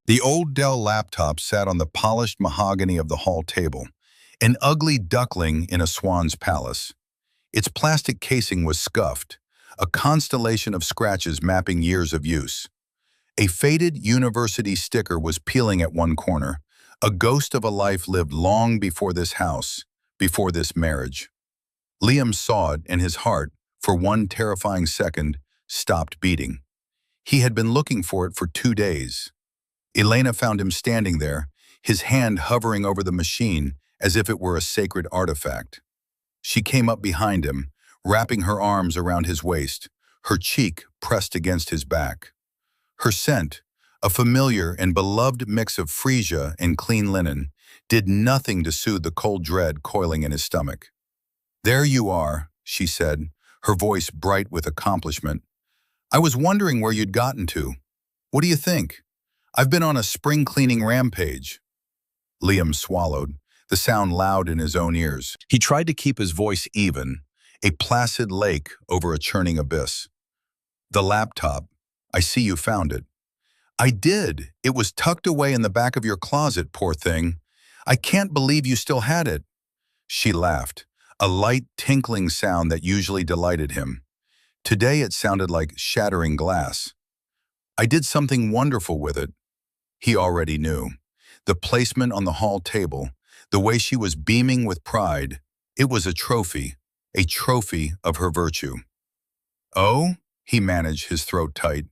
The old Dell laptop sat on the polished mahogany of the hall table, an ugly duckling in a swan's palace. Its plastic casing was scuffed, a constellation of scratches mapping years of use. A faded university sticker was peeling at one corner, a ghost of a life lived long before this house, before this marriage. Liam saw it, and his heart, for one terrifying second, stopped beating. He had been looking for it for 2 days. Elena found him standing there, his hand hovering over the machine as if it were a sacred artifact. She came up behind him, wrapping her arms around his waist, her cheek pressed against his back. Her scent, a familiar and beloved mix of freesia and clean linen, did nothing to soothe the cold dread coiling in his stomach. "There you are," she said, her voice bright with accomplishment. "I was wondering where you'd gotten to. What do you think? I've been on a spring cleaning rampage." Liam swallowed, the sound loud in his own ears. He tried to keep his voice even, a placid lake over a churning abyss. "The laptop. I see you found it." "I did. It was tucked away in the back of your closet, poor thing. I can't believe you still had it." She laughed, a light tinkling sound that usually delighted him. Today it sounded like shattering glass. "I did something wonderful with it." He already knew. The placement on the hall table, the way she was beaming with pride, it was a trophy of her virtue. "Oh?" He managed, his throat tight.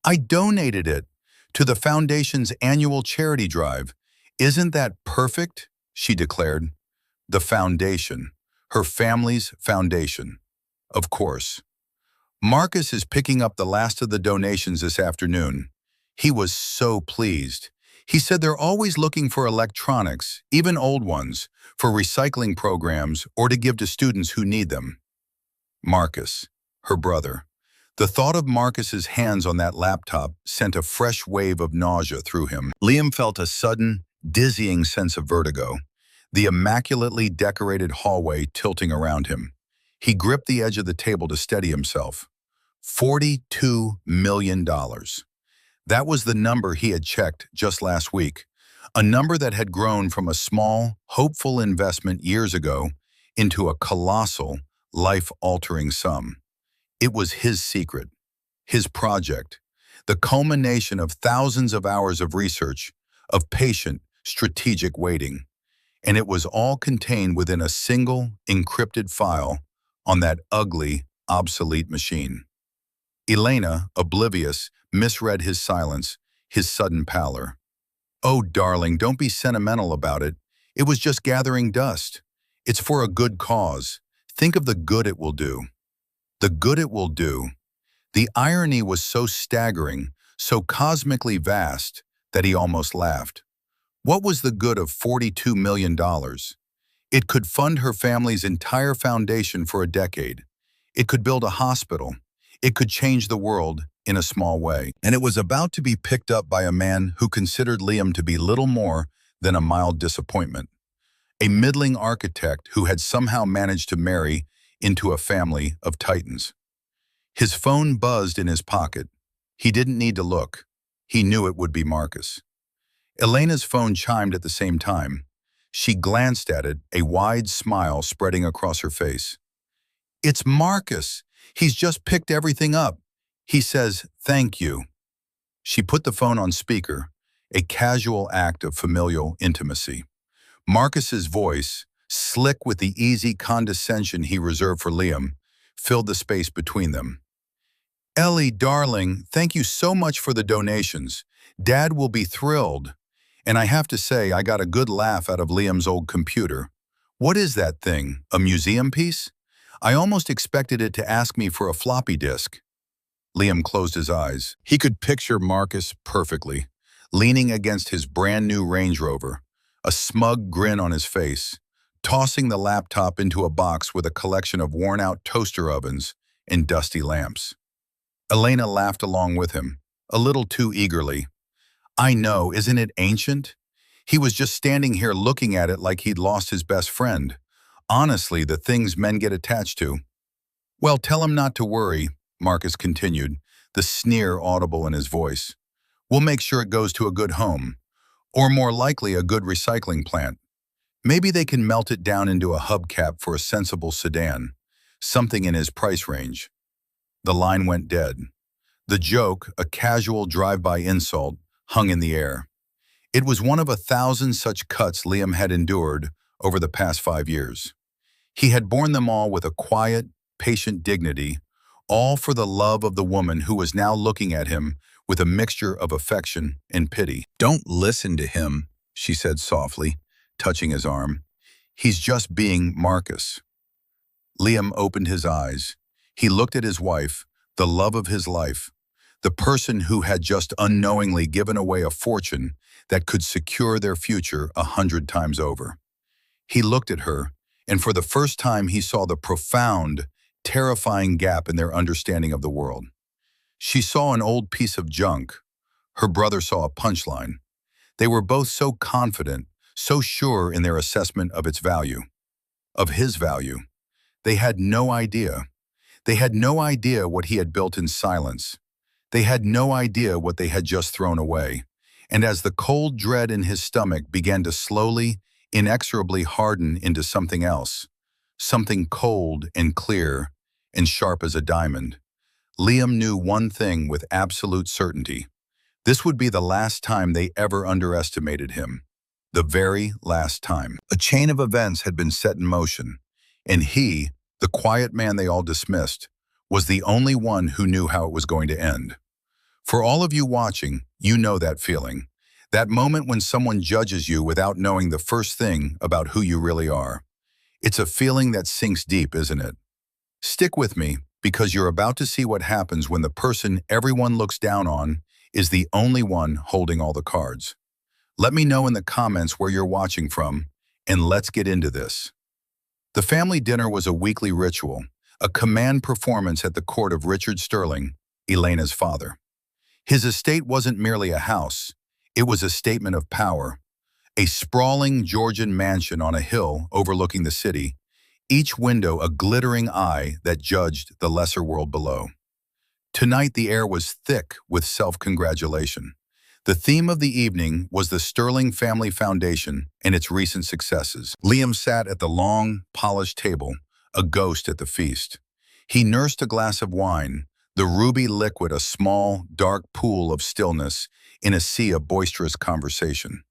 "I donated it to the Foundation's annual charity drive. Isn't that perfect?" she declared. The Foundation, her family's foundation. Of course. "Marcus is picking up the last of the donations this afternoon." He was so pleased. He said they're always looking for electronics, even old ones, for recycling programs or to give to students who need them. Marcus, her brother. The thought of Marcus's hands on that laptop sent a fresh wave of nausea through him. Liam felt a sudden, dizzying sense of vertigo, the immaculately decorated hallway tilting around him. He gripped the edge of the table to steady himself. $42 million. That was the number he had checked just last week, a number that had grown from a small, hopeful investment years ago into a colossal, life-altering sum. It was his secret, his project, the culmination of thousands of hours of research, of patient, strategic waiting. And it was all contained within a single, encrypted file on that ugly, obsolete machine. Elena, oblivious, misread his silence, his sudden pallor. "Oh, darling, don't be sentimental about it. It was just gathering dust. It's for a good cause. Think of the good it will do." The good it will do. The irony was so staggering, so cosmically vast, that he almost laughed. What was the good of $42 million? It could fund her family's entire foundation for a decade. It could build a hospital. It could change the world in a small way. And it was about to be picked up by a man who considered Liam to be little more than a mild disappointment. A middling architect who had somehow managed to marry into a family of titans. His phone buzzed in his pocket. He didn't need to look. He knew it would be Marcus. Elena's phone chimed at the same time. She glanced at it, a wide smile spreading across her face. "It's Marcus. He's just picked everything up. He says, thank you." She put the phone on speaker, a casual act of familial intimacy. Marcus's voice, slick with the easy condescension he reserved for Liam, filled the space between them. "Ellie, darling, thank you so much for the donations. Dad will be thrilled. And I have to say, I got a good laugh out of Liam's old computer. What is that thing, a museum piece? I almost expected it to ask me for a floppy disk." Liam closed his eyes. He could picture Marcus perfectly, leaning against his brand new Range Rover, a smug grin on his face, tossing the laptop into a box with a collection of worn-out toaster ovens and dusty lamps. Elena laughed along with him, a little too eagerly. "I know, isn't it ancient? He was just standing here looking at it like he'd lost his best friend. Honestly, the things men get attached to." "Well, tell him not to worry," Marcus continued, the sneer audible in his voice. We'll make sure it goes to a good home, or more likely a good recycling plant. Maybe they can melt it down into a hubcap for a sensible sedan, something in his price range. The line went dead. The joke, a casual drive-by insult, hung in the air. It was one of 1,000 such cuts Liam had endured over the past 5 years. He had borne them all with a quiet, patient dignity, all for the love of the woman who was now looking at him with a mixture of affection and pity. "Don't listen to him," she said softly, touching his arm. "He's just being Marcus." Liam opened his eyes. He looked at his wife, the love of his life, the person who had just unknowingly given away a fortune that could secure their future 100 times over. He looked at her, and for the first time he saw the profound, terrifying gap in their understanding of the world. She saw an old piece of junk. Her brother saw a punchline. They were both so confident, so sure in their assessment of its value, of his value. They had no idea. They had no idea what he had built in silence. They had no idea what they had just thrown away. And as the cold dread in his stomach began to slowly, inexorably harden into something else, something cold and clear and sharp as a diamond, Liam knew one thing with absolute certainty. This would be the last time they ever underestimated him. The very last time. A chain of events had been set in motion, and he, the quiet man they all dismissed, was the only one who knew how it was going to end. For all of you watching, you know that feeling. That moment when someone judges you without knowing the first thing about who you really are. It's a feeling that sinks deep, isn't it? Stick with me, because you're about to see what happens when the person everyone looks down on is the only one holding all the cards. Let me know in the comments where you're watching from, and let's get into this. The family dinner was a weekly ritual, a command performance at the court of Richard Sterling, Elena's father. His estate wasn't merely a house, it was a statement of power. A sprawling Georgian mansion on a hill overlooking the city, each window a glittering eye that judged the lesser world below. Tonight the air was thick with self-congratulation. The theme of the evening was the Sterling Family Foundation and its recent successes. Liam sat at the long, polished table, a ghost at the feast. He nursed a glass of wine, the ruby liquid a small, dark pool of stillness in a sea of boisterous conversation.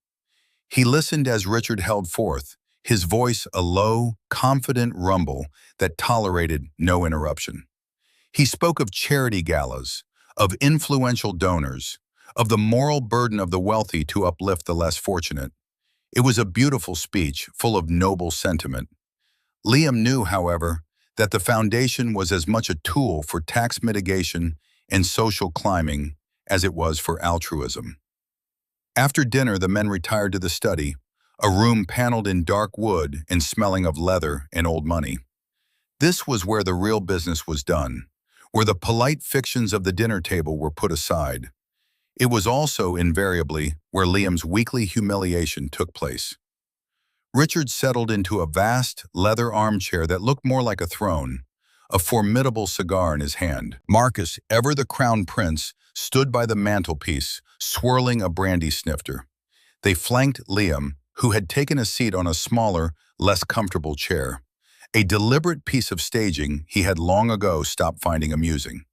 He listened as Richard held forth, his voice a low, confident rumble that tolerated no interruption. He spoke of charity galas, of influential donors, of the moral burden of the wealthy to uplift the less fortunate. It was a beautiful speech, full of noble sentiment. Liam knew, however, that the foundation was as much a tool for tax mitigation and social climbing as it was for altruism. After dinner, the men retired to the study, a room paneled in dark wood and smelling of leather and old money. This was where the real business was done, where the polite fictions of the dinner table were put aside. It was also, invariably, where Liam's weekly humiliation took place. Richard settled into a vast, leather armchair that looked more like a throne, a formidable cigar in his hand. Marcus, ever the crown prince, stood by the mantelpiece, swirling a brandy snifter. They flanked Liam, who had taken a seat on a smaller, less comfortable chair, a deliberate piece of staging he had long ago stopped finding amusing.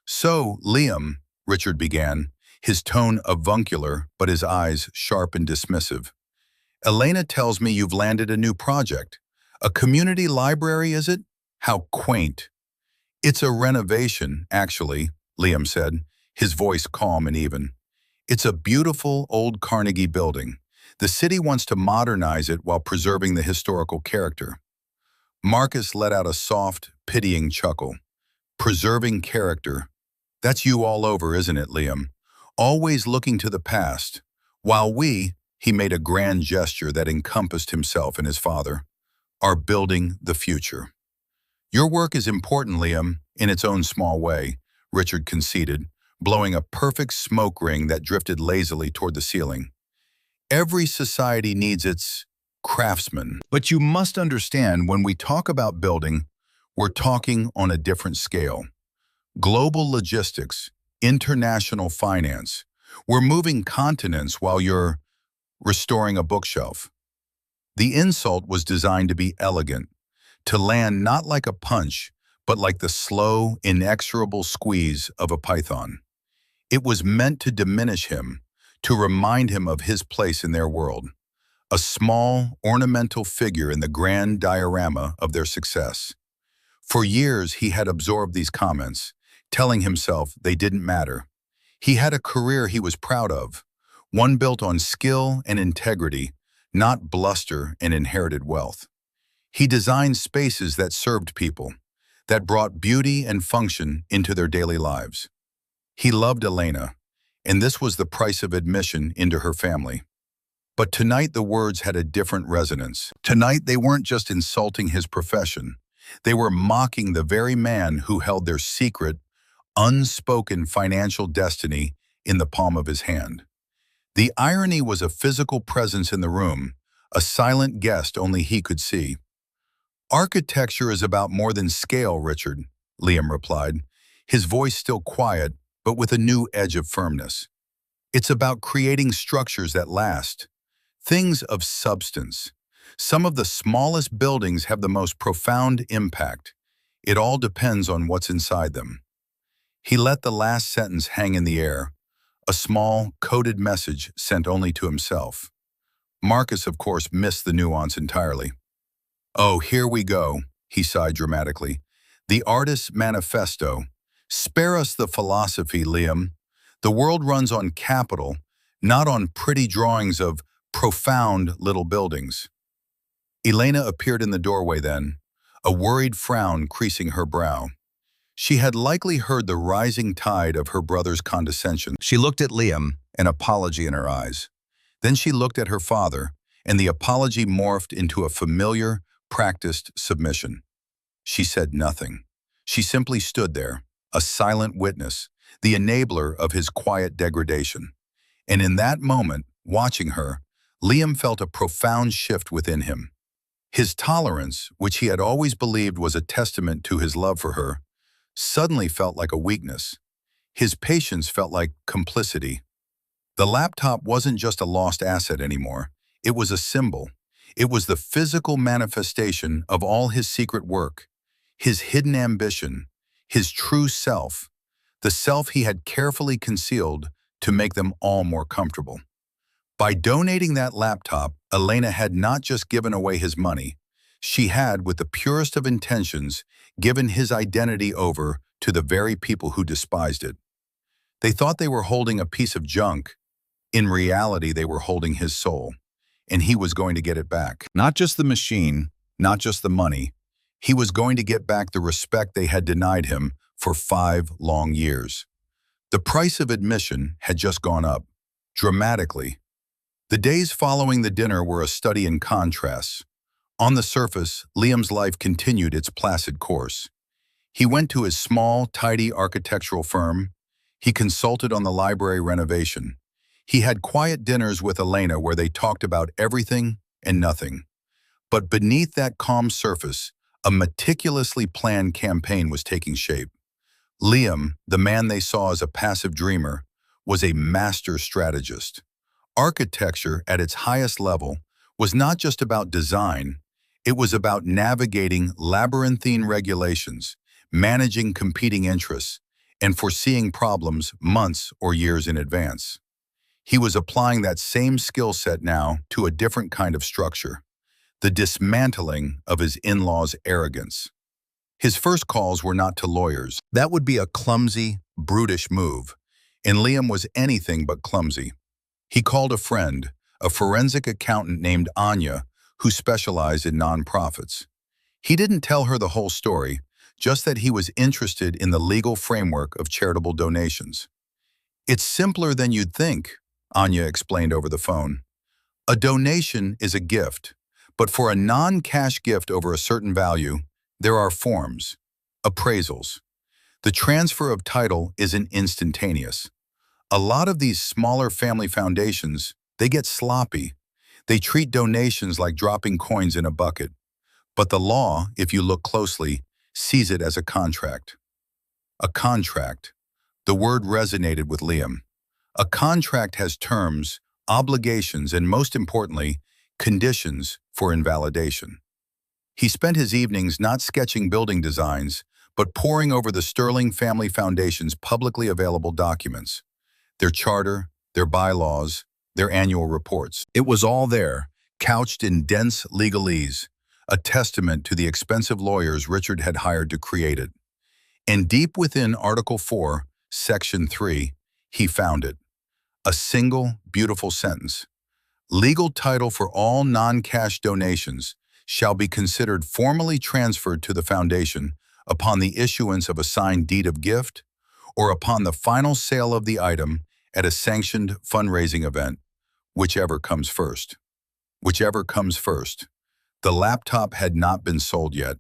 "So, Liam," Richard began, his tone avuncular but his eyes sharp and dismissive. "Elena tells me you've landed a new project. A community library, is it? How quaint." "It's a renovation, actually," Liam said, his voice calm and even. "It's a beautiful old Carnegie building. The city wants to modernize it while preserving the historical character." Marcus let out a soft, pitying chuckle. "Preserving character. That's you all over, isn't it, Liam? Always looking to the past, while we," he made a grand gesture that encompassed himself and his father, "are building the future." "Your work is important, Liam, in its own small way," Richard conceded, blowing a perfect smoke ring that drifted lazily toward the ceiling. "Every society needs its craftsmen. But you must understand, when we talk about building, we're talking on a different scale. Global logistics, international finance. We're moving continents while you're restoring a bookshelf. The insult was designed to be elegant, to land not like a punch, but like the slow, inexorable squeeze of a python. It was meant to diminish him, to remind him of his place in their world, a small, ornamental figure in the grand diorama of their success. For years, he had absorbed these comments, telling himself they didn't matter. He had a career he was proud of, one built on skill and integrity, not bluster and inherited wealth. He designed spaces that served people, that brought beauty and function into their daily lives. He loved Elena, and this was the price of admission into her family. But tonight the words had a different resonance. Tonight they weren't just insulting his profession. They were mocking the very man who held their secret, unspoken financial destiny in the palm of his hand. The irony was a physical presence in the room, a silent guest only he could see. "Architecture is about more than scale, Richard," Liam replied, his voice still quiet, but with a new edge of firmness. "It's about creating structures that last, things of substance. Some of the smallest buildings have the most profound impact. It all depends on what's inside them." He let the last sentence hang in the air, a small, coded message sent only to himself. Marcus, of course, missed the nuance entirely. "Oh, here we go," he sighed dramatically. "The artist's manifesto. Spare us the philosophy, Liam. The world runs on capital, not on pretty drawings of profound little buildings." Elena appeared in the doorway then, a worried frown creasing her brow. She had likely heard the rising tide of her brother's condescension. She looked at Liam, an apology in her eyes. Then she looked at her father, and the apology morphed into a familiar, practiced submission. She said nothing. She simply stood there, a silent witness, the enabler of his quiet degradation. And in that moment, watching her, Liam felt a profound shift within him. His tolerance, which he had always believed was a testament to his love for her, suddenly felt like a weakness. His patience felt like complicity. The laptop wasn't just a lost asset anymore. It was a symbol. It was the physical manifestation of all his secret work, his hidden ambition, his true self, the self he had carefully concealed to make them all more comfortable. By donating that laptop, Elena had not just given away his money. She had, with the purest of intentions, given his identity over to the very people who despised it. They thought they were holding a piece of junk. In reality, they were holding his soul, and he was going to get it back. Not just the machine, not just the money. He was going to get back the respect they had denied him for 5 long years. The price of admission had just gone up, dramatically. The days following the dinner were a study in contrasts. On the surface, Liam's life continued its placid course. He went to his small, tidy architectural firm. He consulted on the library renovation. He had quiet dinners with Elena where they talked about everything and nothing. But beneath that calm surface, a meticulously planned campaign was taking shape. Liam, the man they saw as a passive dreamer, was a master strategist. Architecture, at its highest level, was not just about design. It was about navigating labyrinthine regulations, managing competing interests, and foreseeing problems months or years in advance. He was applying that same skill set now to a different kind of structure, the dismantling of his in-laws' arrogance. His first calls were not to lawyers. That would be a clumsy, brutish move, and Liam was anything but clumsy. He called a friend, a forensic accountant named Anya, who specialized in nonprofits. He didn't tell her the whole story, just that he was interested in the legal framework of charitable donations. "It's simpler than you'd think," Anya explained over the phone. "A donation is a gift, but for a non-cash gift over a certain value, there are forms, appraisals. The transfer of title isn't instantaneous. A lot of these smaller family foundations, they get sloppy. They treat donations like dropping coins in a bucket. But the law, if you look closely, sees it as a contract." A contract. The word resonated with Liam. A contract has terms, obligations, and most importantly, conditions for invalidation. He spent his evenings not sketching building designs, but poring over the Sterling Family Foundation's publicly available documents, their charter, their bylaws, their annual reports. It was all there, couched in dense legalese, a testament to the expensive lawyers Richard had hired to create it. And deep within Article 4, Section 3, he found it. A single, beautiful sentence. Legal title for all non-cash donations shall be considered formally transferred to the foundation upon the issuance of a signed deed of gift or upon the final sale of the item at a sanctioned fundraising event, whichever comes first. Whichever comes first. The laptop had not been sold yet,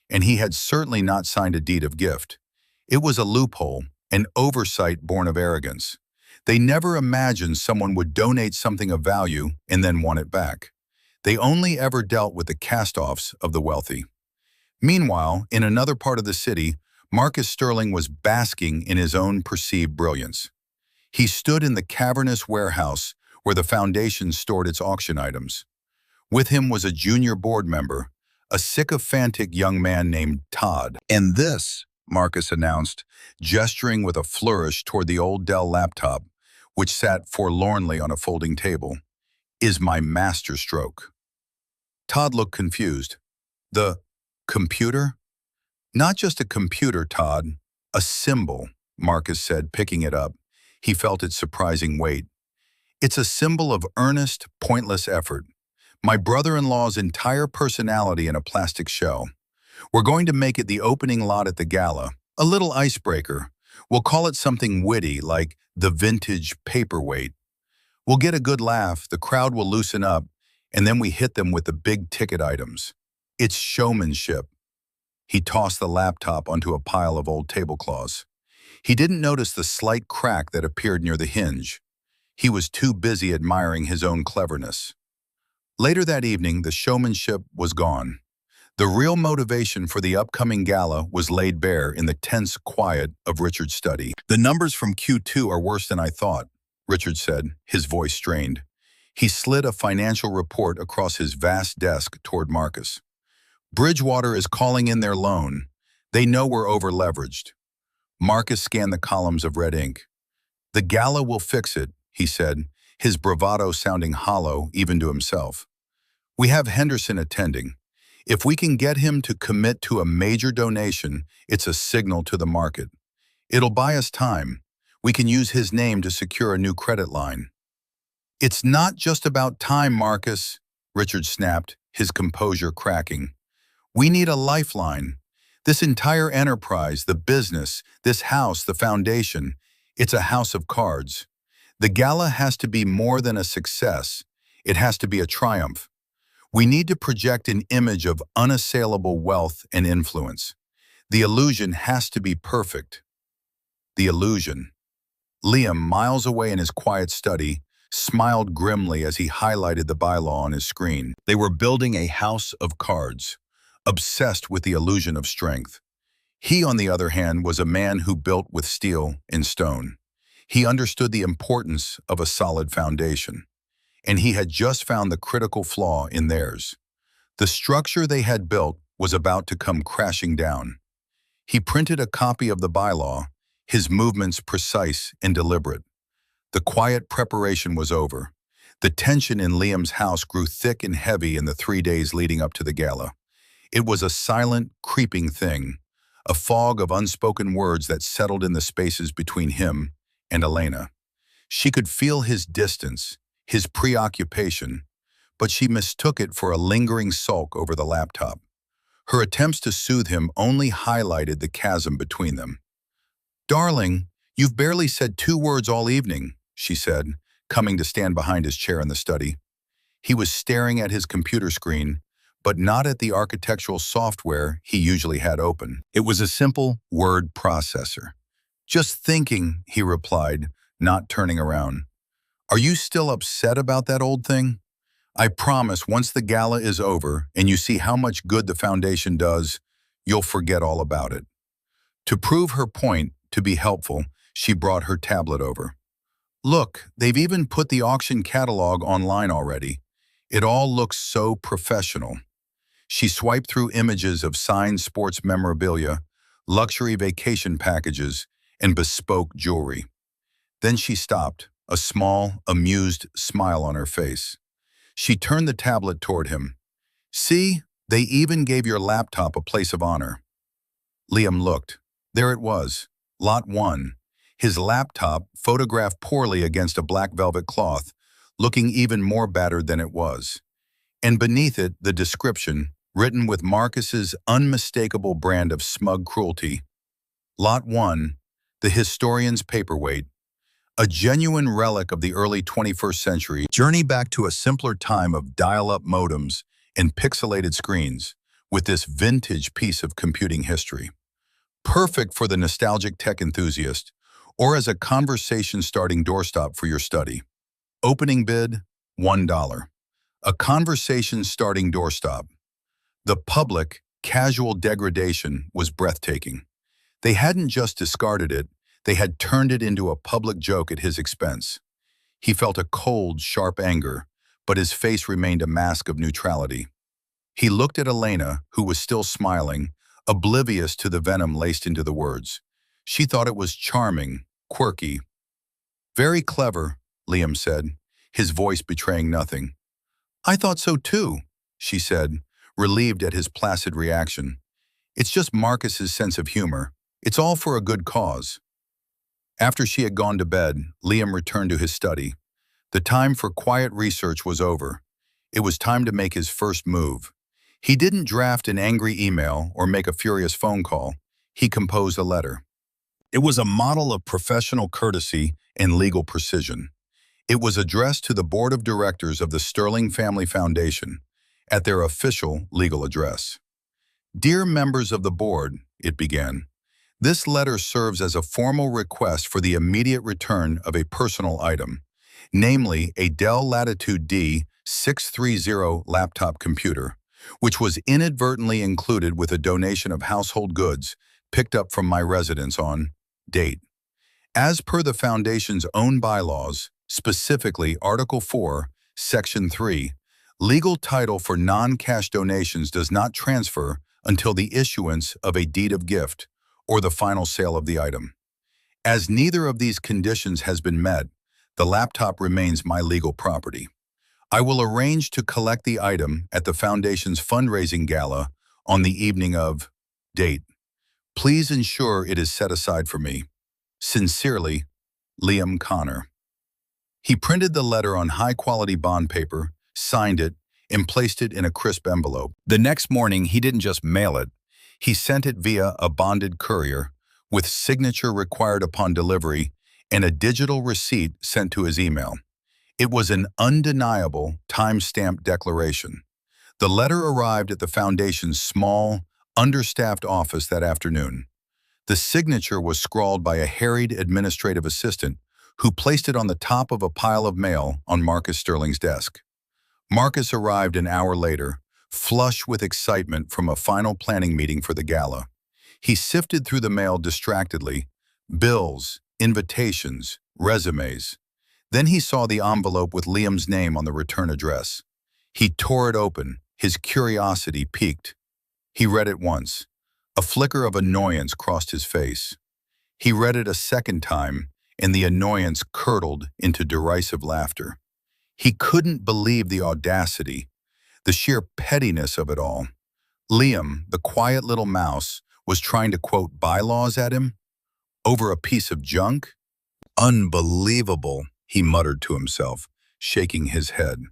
and he had certainly not signed a deed of gift. It was a loophole, an oversight born of arrogance. They never imagined someone would donate something of value and then want it back. They only ever dealt with the cast-offs of the wealthy. Meanwhile, in another part of the city, Marcus Sterling was basking in his own perceived brilliance. He stood in the cavernous warehouse where the foundation stored its auction items. With him was a junior board member, a sycophantic young man named Todd. "And this," Marcus announced, gesturing with a flourish toward the old Dell laptop, which sat forlornly on a folding table, "is my masterstroke." Todd looked confused. "The computer?" "Not just a computer, Todd. A symbol," Marcus said, picking it up. He felt its surprising weight. "It's a symbol of earnest, pointless effort. My brother-in-law's entire personality in a plastic shell. We're going to make it the opening lot at the gala, a little icebreaker. We'll call it something witty, like the vintage paperweight. We'll get a good laugh, the crowd will loosen up, and then we hit them with the big-ticket items. It's showmanship." He tossed the laptop onto a pile of old tablecloths. He didn't notice the slight crack that appeared near the hinge. He was too busy admiring his own cleverness. Later that evening, the showmanship was gone. The real motivation for the upcoming gala was laid bare in the tense quiet of Richard's study. "The numbers from Q2 are worse than I thought," Richard said, his voice strained. He slid a financial report across his vast desk toward Marcus. "Bridgewater is calling in their loan. They know we're over-leveraged." Marcus scanned the columns of red ink. "The gala will fix it," he said, his bravado sounding hollow even to himself. "We have Henderson attending. If we can get him to commit to a major donation, it's a signal to the market. It'll buy us time. We can use his name to secure a new credit line." "It's not just about time, Marcus," Richard snapped, his composure cracking. "We need a lifeline. This entire enterprise, the business, this house, the foundation, it's a house of cards. The gala has to be more than a success. It has to be a triumph. We need to project an image of unassailable wealth and influence. The illusion has to be perfect." The illusion. Liam, miles away in his quiet study, smiled grimly as he highlighted the bylaw on his screen. They were building a house of cards, obsessed with the illusion of strength. He, on the other hand, was a man who built with steel and stone. He understood the importance of a solid foundation, and he had just found the critical flaw in theirs. The structure they had built was about to come crashing down. He printed a copy of the bylaw, his movements precise and deliberate. The quiet preparation was over. The tension in Liam's house grew thick and heavy in the 3 days leading up to the gala. It was a silent, creeping thing, a fog of unspoken words that settled in the spaces between him and Elena. She could feel his distance, his preoccupation, but she mistook it for a lingering sulk over the laptop. Her attempts to soothe him only highlighted the chasm between them. "Darling, you've barely said 2 words all evening," she said, coming to stand behind his chair in the study. He was staring at his computer screen, but not at the architectural software he usually had open. It was a simple word processor. "Just thinking," he replied, not turning around. "Are you still upset about that old thing? I promise once the gala is over and you see how much good the foundation does, you'll forget all about it." To prove her point, to be helpful, she brought her tablet over. Look, they've even put the auction catalog online already. It all looks so professional. She swiped through images of signed sports memorabilia, luxury vacation packages, and bespoke jewelry. Then she stopped, a small, amused smile on her face. She turned the tablet toward him. See, they even gave your laptop a place of honor. Liam looked. There it was, Lot 1. His laptop, photographed poorly against a black velvet cloth, looking even more battered than it was. And beneath it, the description, written with Marcus's unmistakable brand of smug cruelty. Lot 1, the historian's paperweight, a genuine relic of the early 21st century, journey back to a simpler time of dial-up modems and pixelated screens with this vintage piece of computing history. Perfect for the nostalgic tech enthusiast or as a conversation-starting doorstop for your study. Opening bid, $1. A conversation-starting doorstop. The public, casual degradation was breathtaking. They hadn't just discarded it, they had turned it into a public joke at his expense. He felt a cold, sharp anger, but his face remained a mask of neutrality. He looked at Elena, who was still smiling, oblivious to the venom laced into the words. She thought it was charming, quirky. Very clever, Liam said, his voice betraying nothing. I thought so too, she said, relieved at his placid reaction. It's just Marcus's sense of humor. It's all for a good cause. After she had gone to bed, Liam returned to his study. The time for quiet research was over. It was time to make his first move. He didn't draft an angry email or make a furious phone call. He composed a letter. It was a model of professional courtesy and legal precision. It was addressed to the board of directors of the Sterling Family Foundation, at their official legal address. Dear members of the board, it began, this letter serves as a formal request for the immediate return of a personal item, namely a Dell Latitude D630 laptop computer, which was inadvertently included with a donation of household goods picked up from my residence on date. As per the Foundation's own bylaws, specifically Article 4, Section 3, legal title for non-cash donations does not transfer until the issuance of a deed of gift or the final sale of the item. As neither of these conditions has been met, the laptop remains my legal property. I will arrange to collect the item at the Foundation's fundraising gala on the evening of date. Please ensure it is set aside for me. Sincerely, Liam Connor. He printed the letter on high-quality bond paper, signed it, and placed it in a crisp envelope. The next morning, he didn't just mail it. He sent it via a bonded courier, with signature required upon delivery and a digital receipt sent to his email. It was an undeniable, time-stamped declaration. The letter arrived at the Foundation's small, understaffed office that afternoon. The signature was scrawled by a harried administrative assistant who placed it on the top of a pile of mail on Marcus Sterling's desk. Marcus arrived an hour later, flush with excitement from a final planning meeting for the gala. He sifted through the mail distractedly, bills, invitations, resumes. Then he saw the envelope with Liam's name on the return address. He tore it open, his curiosity piqued. He read it once. A flicker of annoyance crossed his face. He read it a second time, and the annoyance curdled into derisive laughter. He couldn't believe the audacity, the sheer pettiness of it all. Liam, the quiet little mouse, was trying to quote bylaws at him? Over a piece of junk? Unbelievable, he muttered to himself, shaking his head.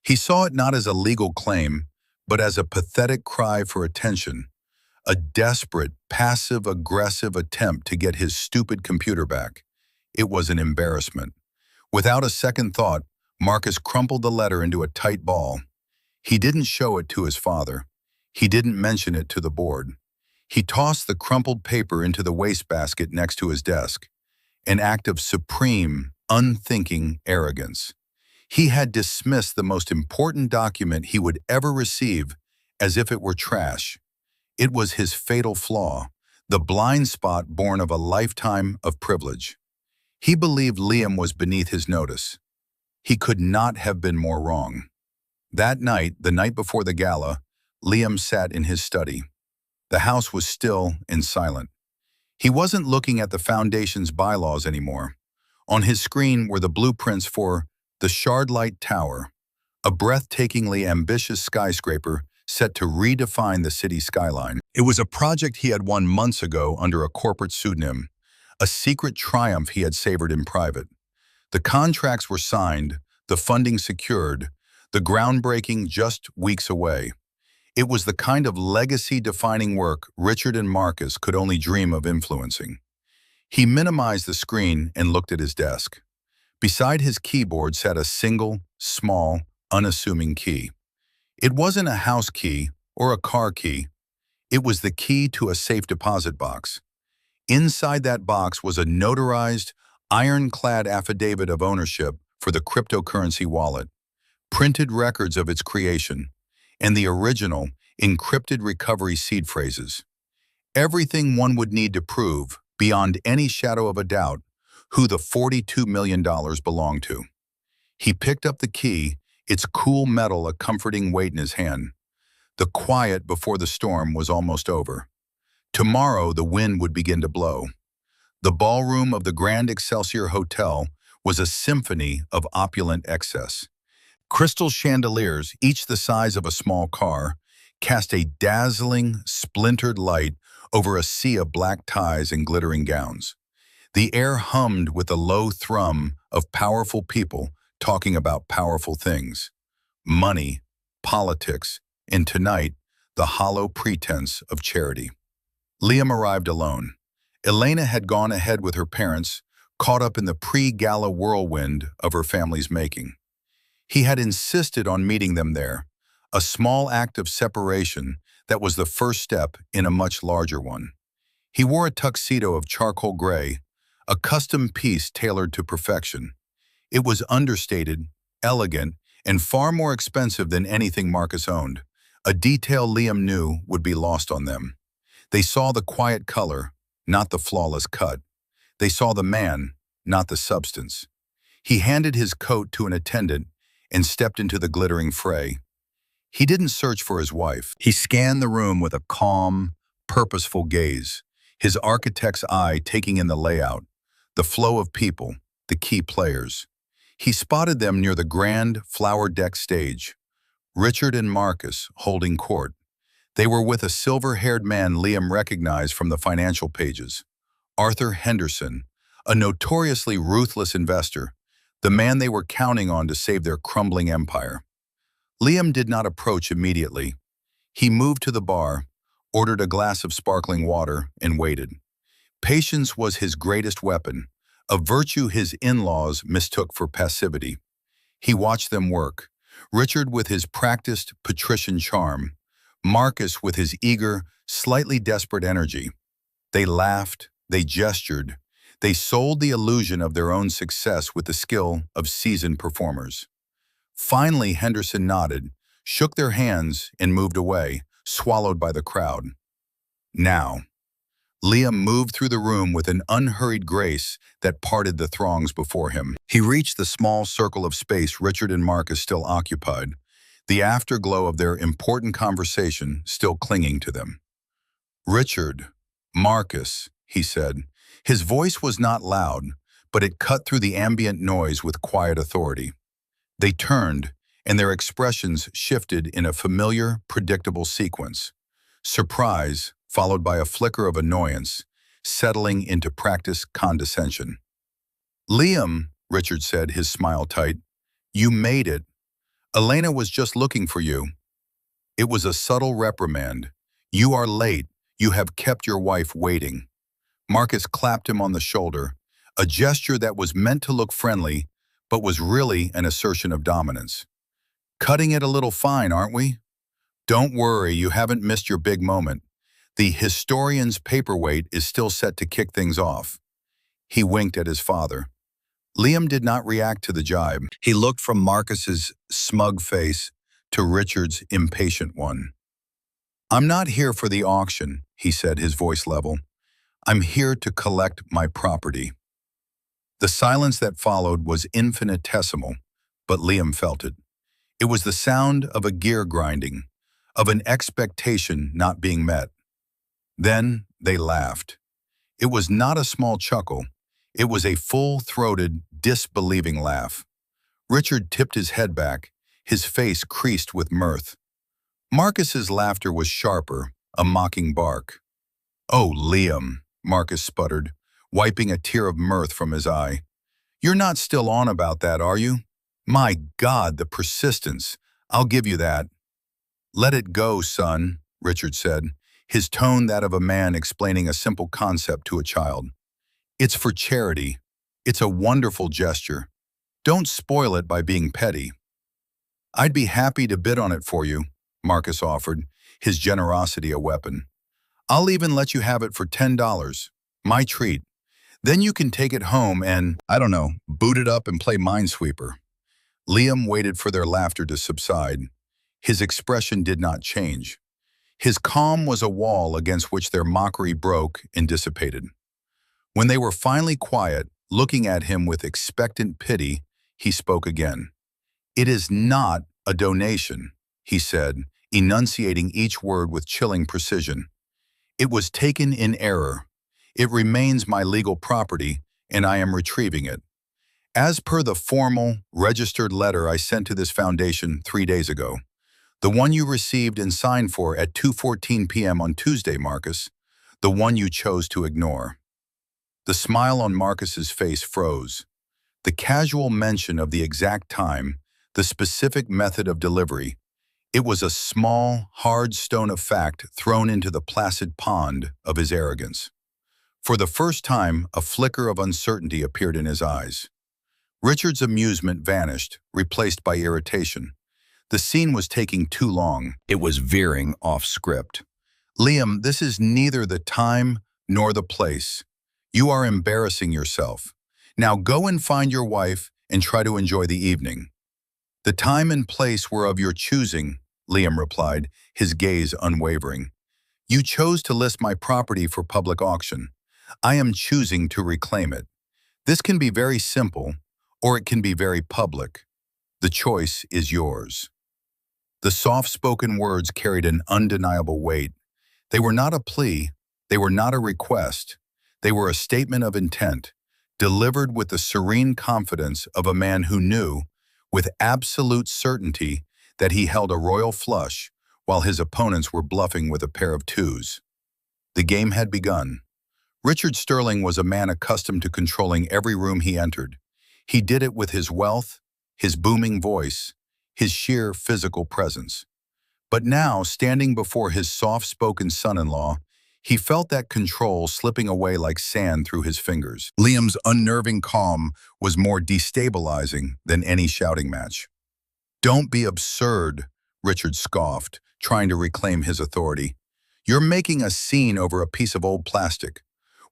He saw it not as a legal claim, but as a pathetic cry for attention, a desperate, passive-aggressive attempt to get his stupid computer back. It was an embarrassment. Without a second thought, Marcus crumpled the letter into a tight ball. He didn't show it to his father. He didn't mention it to the board. He tossed the crumpled paper into the wastebasket next to his desk, an act of supreme, unthinking arrogance. He had dismissed the most important document he would ever receive as if it were trash. It was his fatal flaw, the blind spot born of a lifetime of privilege. He believed Liam was beneath his notice. He could not have been more wrong. That night, the night before the gala, Liam sat in his study. The house was still and silent. He wasn't looking at the Foundation's bylaws anymore. On his screen were the blueprints for the Shardlight Tower, a breathtakingly ambitious skyscraper set to redefine the city skyline. It was a project he had won months ago under a corporate pseudonym, a secret triumph he had savored in private. The contracts were signed, the funding secured, the groundbreaking just weeks away. It was the kind of legacy-defining work Richard and Marcus could only dream of influencing. He minimized the screen and looked at his desk. Beside his keyboard sat a single, small, unassuming key. It wasn't a house key or a car key. It was the key to a safe deposit box. Inside that box was a notarized, ironclad affidavit of ownership for the cryptocurrency wallet, printed records of its creation, and the original, encrypted recovery seed phrases. Everything one would need to prove, beyond any shadow of a doubt, who the $42 million belonged to. He picked up the key, its cool metal a comforting weight in his hand. The quiet before the storm was almost over. Tomorrow the wind would begin to blow. The ballroom of the Grand Excelsior Hotel was a symphony of opulent excess. Crystal chandeliers, each the size of a small car, cast a dazzling, splintered light over a sea of black ties and glittering gowns. The air hummed with the low thrum of powerful people talking about powerful things. Money, politics, and tonight, the hollow pretense of charity. Liam arrived alone. Elena had gone ahead with her parents, caught up in the pre-gala whirlwind of her family's making. He had insisted on meeting them there, a small act of separation that was the first step in a much larger one. He wore a tuxedo of charcoal gray, a custom piece tailored to perfection. It was understated, elegant, and far more expensive than anything Marcus owned, a detail Liam knew would be lost on them. They saw the quiet color, not the flawless cut. They saw the man, not the substance. He handed his coat to an attendant and stepped into the glittering fray. He didn't search for his wife. He scanned the room with a calm, purposeful gaze, his architect's eye taking in the layout, the flow of people, the key players. He spotted them near the grand, flower-decked stage, Richard and Marcus holding court. They were with a silver-haired man Liam recognized from the financial pages, Arthur Henderson, a notoriously ruthless investor, the man they were counting on to save their crumbling empire. Liam did not approach immediately. He moved to the bar, ordered a glass of sparkling water, and waited. Patience was his greatest weapon, a virtue his in-laws mistook for passivity. He watched them work, Richard with his practiced patrician charm, Marcus with his eager, slightly desperate energy. They laughed, they gestured, they sold the illusion of their own success with the skill of seasoned performers. Finally, Henderson nodded, shook their hands, and moved away, swallowed by the crowd. Now, Liam moved through the room with an unhurried grace that parted the throngs before him. He reached the small circle of space Richard and Marcus still occupied, the afterglow of their important conversation still clinging to them. "Richard, Marcus," he said. His voice was not loud, but it cut through the ambient noise with quiet authority. They turned, and their expressions shifted in a familiar, predictable sequence. Surprise, followed by a flicker of annoyance, settling into practiced condescension. "Liam," Richard said, his smile tight, "you made it. Elena was just looking for you." It was a subtle reprimand. "You are late. You have kept your wife waiting." Marcus clapped him on the shoulder, a gesture that was meant to look friendly, but was really an assertion of dominance. "Cutting it a little fine, aren't we?" "Don't worry, you haven't missed your big moment. The historian's paperweight is still set to kick things off." He winked at his father. Liam did not react to the jibe. He looked from Marcus's smug face to Richard's impatient one. "I'm not here for the auction," he said, his voice level. "I'm here to collect my property." The silence that followed was infinitesimal, but Liam felt it. It was the sound of a gear grinding, of an expectation not being met. Then they laughed. It was not a small chuckle. It was a full-throated, disbelieving laugh. Richard tipped his head back, his face creased with mirth. Marcus's laughter was sharper, a mocking bark. "Oh, Liam," Marcus sputtered, wiping a tear of mirth from his eye. "You're not still on about that, are you? My God, the persistence. I'll give you that." "Let it go, son," Richard said, his tone that of a man explaining a simple concept to a child. "It's for charity. It's a wonderful gesture. Don't spoil it by being petty." "I'd be happy to bid on it for you," Marcus offered, his generosity a weapon. "I'll even let you have it for $10. My treat. Then you can take it home and, I don't know, boot it up and play Minesweeper." Liam waited for their laughter to subside. His expression did not change. His calm was a wall against which their mockery broke and dissipated. When they were finally quiet, looking at him with expectant pity, he spoke again. "It is not a donation," he said, enunciating each word with chilling precision. "It was taken in error. It remains my legal property, and I am retrieving it. As per the formal, registered letter I sent to this foundation 3 days ago. The one you received and signed for at 2:14 p.m. on Tuesday, Marcus. The one you chose to ignore." The smile on Marcus's face froze. The casual mention of the exact time, the specific method of delivery, it was a small, hard stone of fact thrown into the placid pond of his arrogance. For the first time, a flicker of uncertainty appeared in his eyes. Richard's amusement vanished, replaced by irritation. The scene was taking too long. It was veering off script. "Liam, this is neither the time nor the place. You are embarrassing yourself. Now go and find your wife and try to enjoy the evening." "The time and place were of your choosing," Liam replied, his gaze unwavering. "You chose to list my property for public auction. I am choosing to reclaim it. This can be very simple, or it can be very public. The choice is yours." The soft-spoken words carried an undeniable weight. They were not a plea, they were not a request. They were a statement of intent, delivered with the serene confidence of a man who knew, with absolute certainty, that he held a royal flush while his opponents were bluffing with a pair of twos. The game had begun. Richard Sterling was a man accustomed to controlling every room he entered. He did it with his wealth, his booming voice, his sheer physical presence. But now, standing before his soft-spoken son-in-law, he felt that control slipping away like sand through his fingers. Liam's unnerving calm was more destabilizing than any shouting match. "Don't be absurd," Richard scoffed, trying to reclaim his authority. "You're making a scene over a piece of old plastic.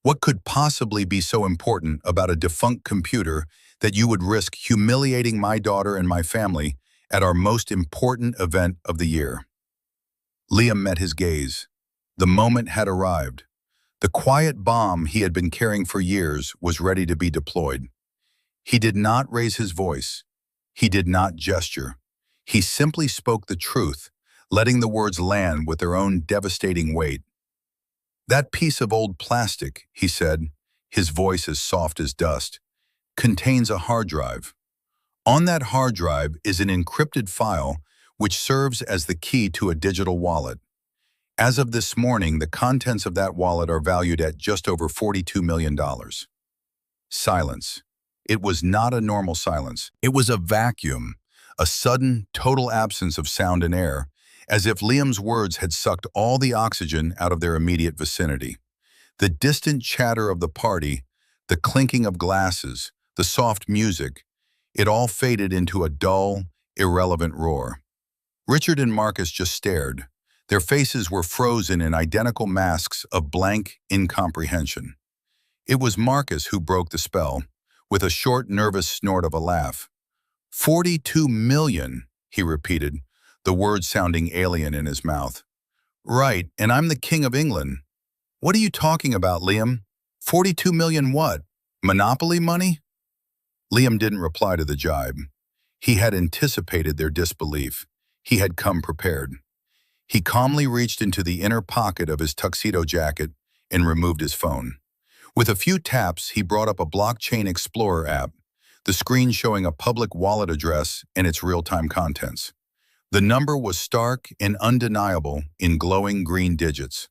What could possibly be so important about a defunct computer that you would risk humiliating my daughter and my family at our most important event of the year?" Liam met his gaze. The moment had arrived. The quiet bomb he had been carrying for years was ready to be deployed. He did not raise his voice. He did not gesture. He simply spoke the truth, letting the words land with their own devastating weight. "That piece of old plastic," he said, his voice as soft as dust, "contains a hard drive. On that hard drive is an encrypted file which serves as the key to a digital wallet. As of this morning, the contents of that wallet are valued at just over $42 million. Silence. It was not a normal silence. It was a vacuum, a sudden, total absence of sound and air, as if Liam's words had sucked all the oxygen out of their immediate vicinity. The distant chatter of the party, the clinking of glasses, the soft music, it all faded into a dull, irrelevant roar. Richard and Marcus just stared. Their faces were frozen in identical masks of blank incomprehension. It was Marcus who broke the spell, with a short, nervous snort of a laugh. "42 million, he repeated, the words sounding alien in his mouth. "Right, and I'm the King of England." "What are you talking about, Liam? 42 million what? Monopoly money?" Liam didn't reply to the jibe. He had anticipated their disbelief. He had come prepared. He calmly reached into the inner pocket of his tuxedo jacket and removed his phone. With a few taps, he brought up a blockchain explorer app, the screen showing a public wallet address and its real-time contents. The number was stark and undeniable in glowing green digits.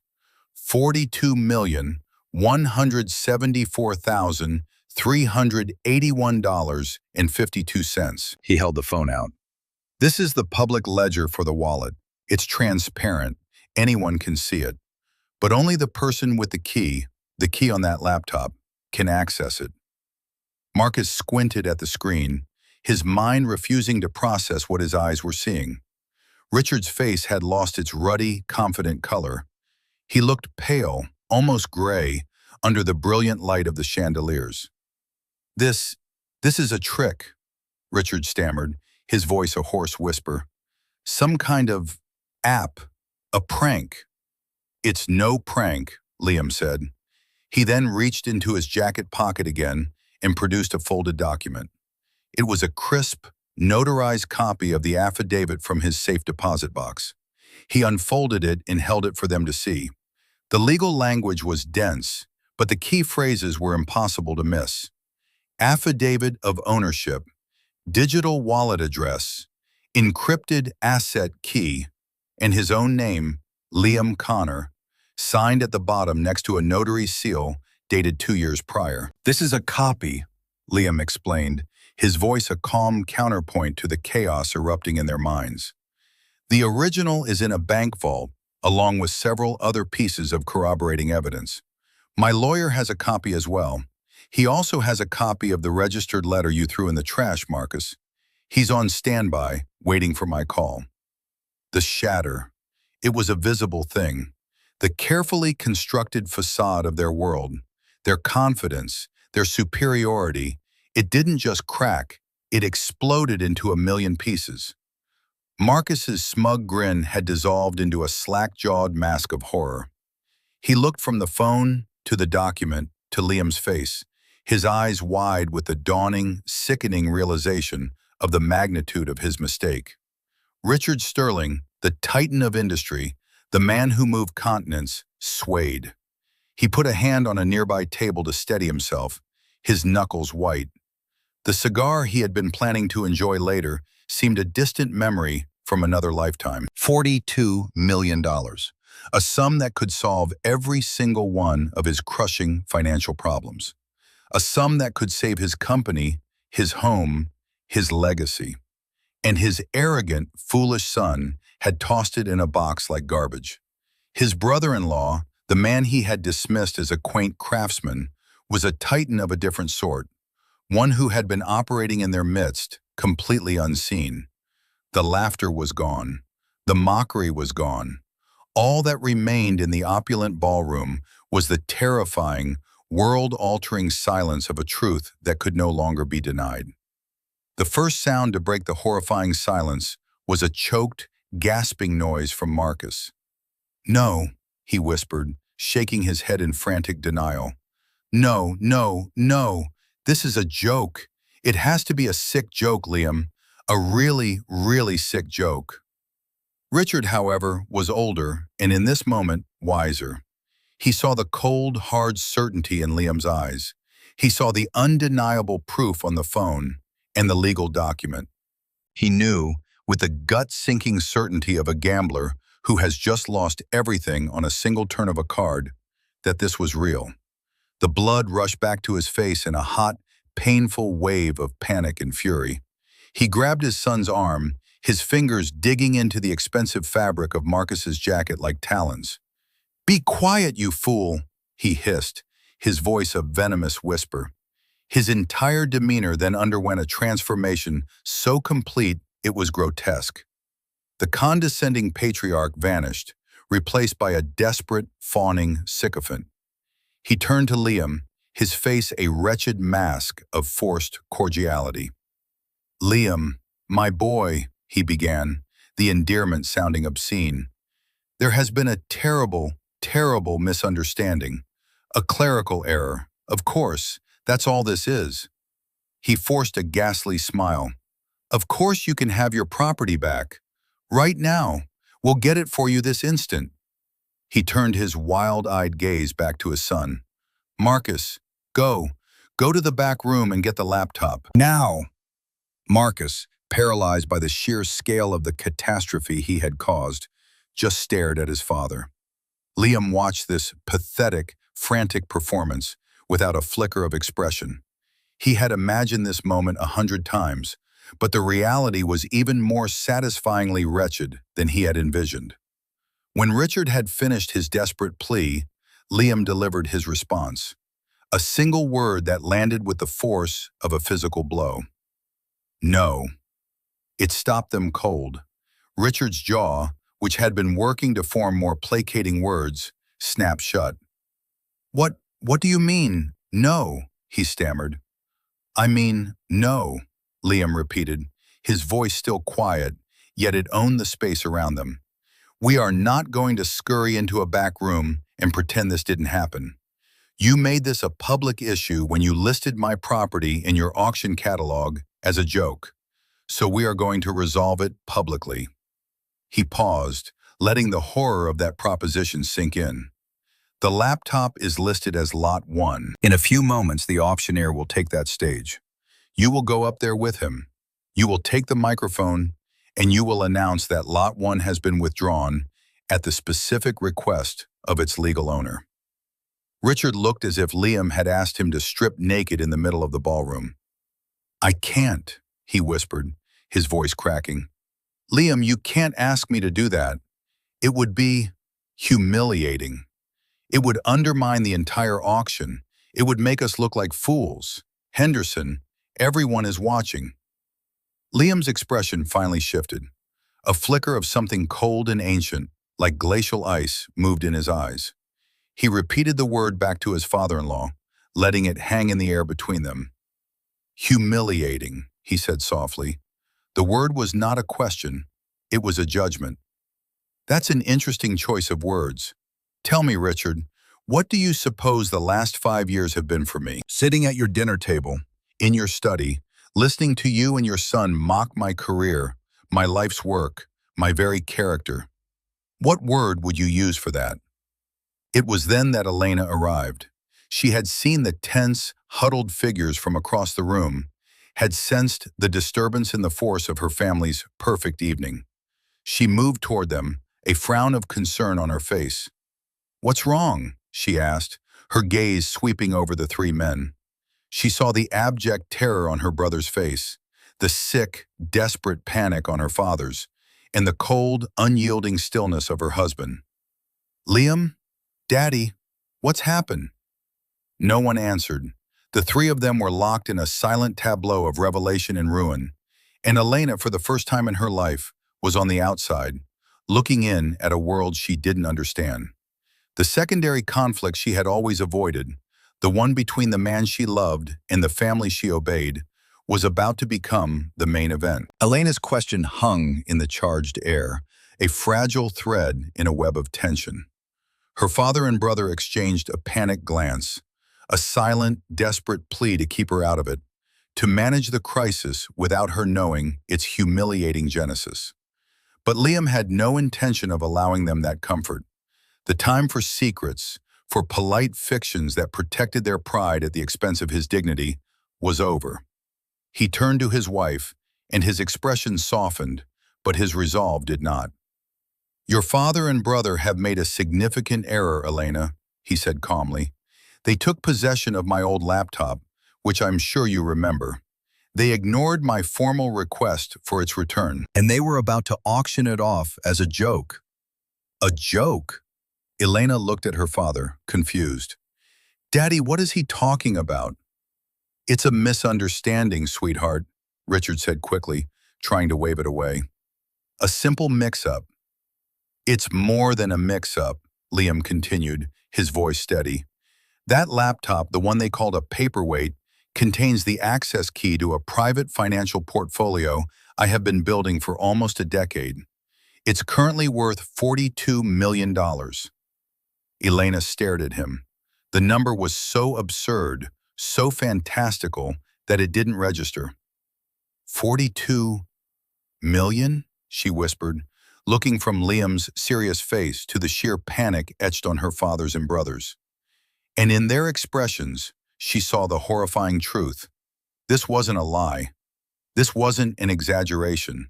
$42,174,381.52. He held the phone out. This is the public ledger for the wallet. It's transparent. Anyone can see it. But only the person with the key on that laptop, can access it. Marcus squinted at the screen, his mind refusing to process what his eyes were seeing. Richard's face had lost its ruddy, confident color. He looked pale, almost gray, under the brilliant light of the chandeliers. This is a trick, Richard stammered, his voice a hoarse whisper. Some kind of app, a prank. It's no prank, Liam said. He then reached into his jacket pocket again and produced a folded document. It was a crisp, notarized copy of the affidavit from his safe deposit box. He unfolded it and held it for them to see. The legal language was dense, but the key phrases were impossible to miss. Affidavit of ownership, digital wallet address, encrypted asset key, and his own name, Liam Connor, signed at the bottom next to a notary seal dated 2 years prior. This is a copy, Liam explained, his voice a calm counterpoint to the chaos erupting in their minds. The original is in a bank vault, along with several other pieces of corroborating evidence. My lawyer has a copy as well. He also has a copy of the registered letter you threw in the trash, Marcus. He's on standby, waiting for my call. The shatter. It was a visible thing. The carefully constructed facade of their world, their confidence, their superiority, it didn't just crack, it exploded into a million pieces. Marcus's smug grin had dissolved into a slack-jawed mask of horror. He looked from the phone to the document to Liam's face, his eyes wide with the dawning, sickening realization of the magnitude of his mistake. Richard Sterling, the titan of industry, the man who moved continents, swayed. He put a hand on a nearby table to steady himself, his knuckles white. The cigar he had been planning to enjoy later seemed a distant memory from another lifetime. $42 million, a sum that could solve every single one of his crushing financial problems. A sum that could save his company, his home, his legacy. And his arrogant, foolish son had tossed it in a box like garbage. His brother-in-law, the man he had dismissed as a quaint craftsman, was a titan of a different sort, one who had been operating in their midst, completely unseen. The laughter was gone. The mockery was gone. All that remained in the opulent ballroom was the terrifying, world-altering silence of a truth that could no longer be denied. The first sound to break the horrifying silence was a choked, gasping noise from Marcus. "No," he whispered, shaking his head in frantic denial. "No, no, no. This is a joke. It has to be a sick joke, Liam. A really, really sick joke." Richard, however, was older and in this moment wiser. He saw the cold, hard certainty in Liam's eyes. He saw the undeniable proof on the phone and the legal document. He knew, with the gut-sinking certainty of a gambler who has just lost everything on a single turn of a card, that this was real. The blood rushed back to his face in a hot, painful wave of panic and fury. He grabbed his son's arm, his fingers digging into the expensive fabric of Marcus's jacket like talons. "Be quiet, you fool," he hissed, his voice a venomous whisper. His entire demeanor then underwent a transformation so complete it was grotesque. The condescending patriarch vanished, replaced by a desperate, fawning sycophant. He turned to Liam, his face a wretched mask of forced cordiality. "Liam, my boy," he began, the endearment sounding obscene. "There has been a terrible, terrible misunderstanding. A clerical error, of course. That's all this is." He forced a ghastly smile. "Of course you can have your property back. Right now. We'll get it for you this instant." He turned his wild-eyed gaze back to his son. "Marcus, go. Go to the back room and get the laptop. Now!" Marcus, paralyzed by the sheer scale of the catastrophe he had caused, just stared at his father. Liam watched this pathetic, frantic performance without a flicker of expression. He had imagined this moment 100 times, but the reality was even more satisfyingly wretched than he had envisioned. When Richard had finished his desperate plea, Liam delivered his response. A single word that landed with the force of a physical blow. No. It stopped them cold. Richard's jaw, which had been working to form more placating words, snapped shut. What do you mean, no?" he stammered. "I mean, no," Liam repeated, his voice still quiet, yet it owned the space around them. "We are not going to scurry into a back room and pretend this didn't happen. You made this a public issue when you listed my property in your auction catalog as a joke, so we are going to resolve it publicly." He paused, letting the horror of that proposition sink in. "The laptop is listed as Lot 1. In a few moments, the auctioneer will take that stage. You will go up there with him. You will take the microphone, and you will announce that Lot 1 has been withdrawn at the specific request of its legal owner." Richard looked as if Liam had asked him to strip naked in the middle of the ballroom. "I can't," he whispered, his voice cracking. "Liam, you can't ask me to do that. It would be humiliating. It would undermine the entire auction. It would make us look like fools. Henderson, everyone is watching." Liam's expression finally shifted. A flicker of something cold and ancient, like glacial ice, moved in his eyes. He repeated the word back to his father-in-law, letting it hang in the air between them. "Humiliating," he said softly. The word was not a question, it was a judgment. "That's an interesting choice of words. Tell me, Richard, what do you suppose the last 5 years have been for me? Sitting at your dinner table, in your study, listening to you and your son mock my career, my life's work, my very character. What word would you use for that?" It was then that Elena arrived. She had seen the tense, huddled figures from across the room, had sensed the disturbance in the force of her family's perfect evening. She moved toward them, a frown of concern on her face. "What's wrong?" she asked, her gaze sweeping over the three men. She saw the abject terror on her brother's face, the sick, desperate panic on her father's, and the cold, unyielding stillness of her husband. "Liam? Daddy? What's happened?" No one answered. The three of them were locked in a silent tableau of revelation and ruin, and Elena, for the first time in her life, was on the outside, looking in at a world she didn't understand. The secondary conflict she had always avoided, the one between the man she loved and the family she obeyed, was about to become the main event. Elena's question hung in the charged air, a fragile thread in a web of tension. Her father and brother exchanged a panicked glance, a silent, desperate plea to keep her out of it, to manage the crisis without her knowing its humiliating genesis. But Liam had no intention of allowing them that comfort. The time for secrets, for polite fictions that protected their pride at the expense of his dignity, was over. He turned to his wife, and his expression softened, but his resolve did not. "Your father and brother have made a significant error, Elena," he said calmly. "They took possession of my old laptop, which I'm sure you remember. They ignored my formal request for its return, and they were about to auction it off as a joke." "A joke?" Elena looked at her father, confused. "Daddy, what is he talking about?" "It's a misunderstanding, sweetheart," Richard said quickly, trying to wave it away. "A simple mix-up." "It's more than a mix-up," Liam continued, his voice steady. "That laptop, the one they called a paperweight, contains the access key to a private financial portfolio I have been building for almost a decade. It's currently worth $42 million. Elena stared at him. The number was so absurd, so fantastical, that it didn't register. 42 million? She whispered, looking from Liam's serious face to the sheer panic etched on her father's and brothers. And in their expressions, she saw the horrifying truth. This wasn't a lie. This wasn't an exaggeration.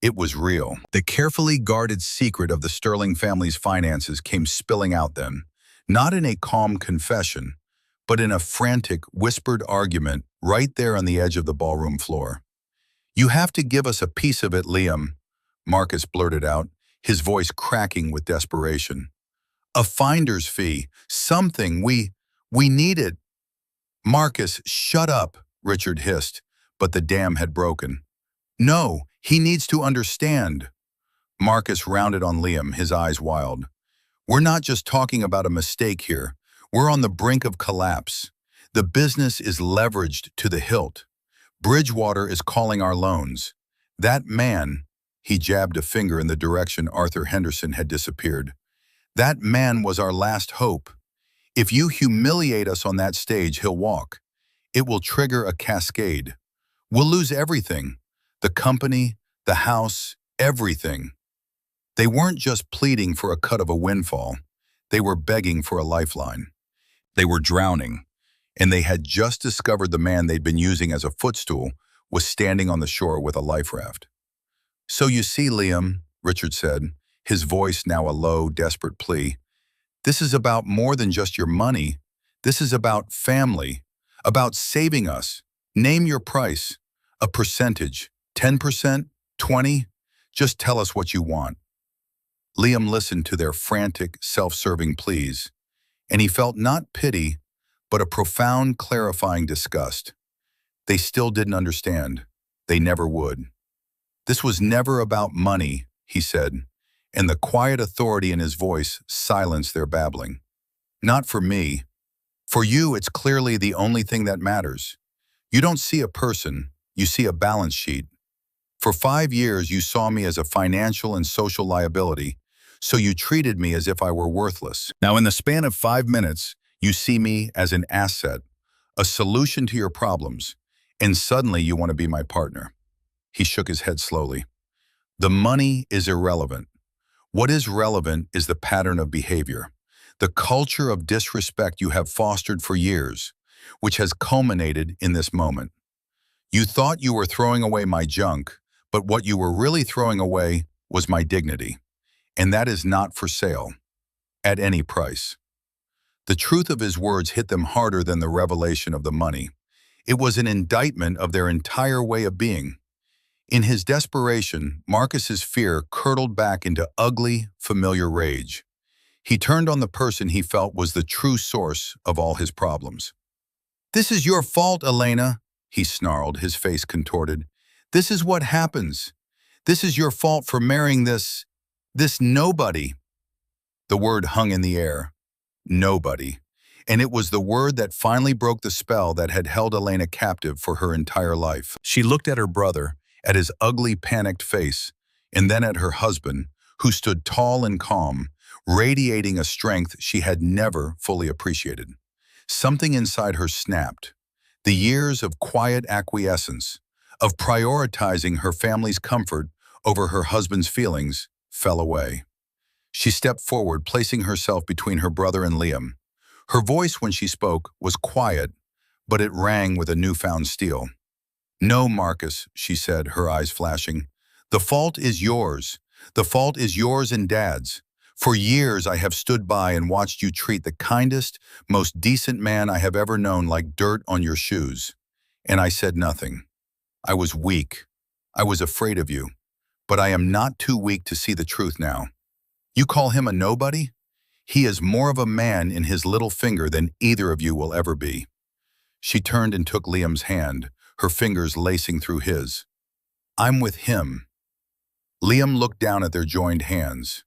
It was real. The carefully guarded secret of the Sterling family's finances came spilling out then, not in a calm confession, but in a frantic, whispered argument right there on the edge of the ballroom floor. "You have to give us a piece of it, Liam," Marcus blurted out, his voice cracking with desperation. "A finder's fee, something, we need it." "Marcus, shut up," Richard hissed, but the dam had broken. "No, he needs to understand." Marcus rounded on Liam, his eyes wild. "We're not just talking about a mistake here. We're on the brink of collapse. The business is leveraged to the hilt. Bridgewater is calling our loans. That man," he jabbed a finger in the direction Arthur Henderson had disappeared, "that man was our last hope. If you humiliate us on that stage, he'll walk. It will trigger a cascade. We'll lose everything. The company, the house, everything." They weren't just pleading for a cut of a windfall. They were begging for a lifeline. They were drowning, and they had just discovered the man they'd been using as a footstool was standing on the shore with a life raft. "So you see, Liam," Richard said, his voice now a low, desperate plea, "this is about more than just your money. This is about family, about saving us. Name your price. A percentage. 10%? 20? Just tell us what you want." Liam listened to their frantic, self-serving pleas, and he felt not pity, but a profound, clarifying disgust. They still didn't understand. They never would. "This was never about money," he said, and the quiet authority in his voice silenced their babbling. "Not for me. For you, it's clearly the only thing that matters. You don't see a person, you see a balance sheet. For 5 years, you saw me as a financial and social liability, so you treated me as if I were worthless. Now, in the span of 5 minutes, you see me as an asset, a solution to your problems, and suddenly you want to be my partner." He shook his head slowly. "The money is irrelevant. What is relevant is the pattern of behavior, the culture of disrespect you have fostered for years, which has culminated in this moment. You thought you were throwing away my junk, but what you were really throwing away was my dignity. And that is not for sale, at any price." The truth of his words hit them harder than the revelation of the money. It was an indictment of their entire way of being. In his desperation, Marcus's fear curdled back into ugly, familiar rage. He turned on the person he felt was the true source of all his problems. "This is your fault, Elena," he snarled, his face contorted. "This is what happens. This is your fault for marrying this nobody." The word hung in the air. Nobody. And it was the word that finally broke the spell that had held Elena captive for her entire life. She looked at her brother, at his ugly, panicked face, and then at her husband, who stood tall and calm, radiating a strength she had never fully appreciated. Something inside her snapped. The years of quiet acquiescence, of prioritizing her family's comfort over her husband's feelings, fell away. She stepped forward, placing herself between her brother and Liam. Her voice when she spoke was quiet, but it rang with a newfound steel. "No, Marcus," she said, her eyes flashing. "The fault is yours. The fault is yours and Dad's. For years I have stood by and watched you treat the kindest, most decent man I have ever known like dirt on your shoes. And I said nothing. I was weak. I was afraid of you. But I am not too weak to see the truth now. You call him a nobody? He is more of a man in his little finger than either of you will ever be." She turned and took Liam's hand, her fingers lacing through his. "I'm with him." Liam looked down at their joined hands.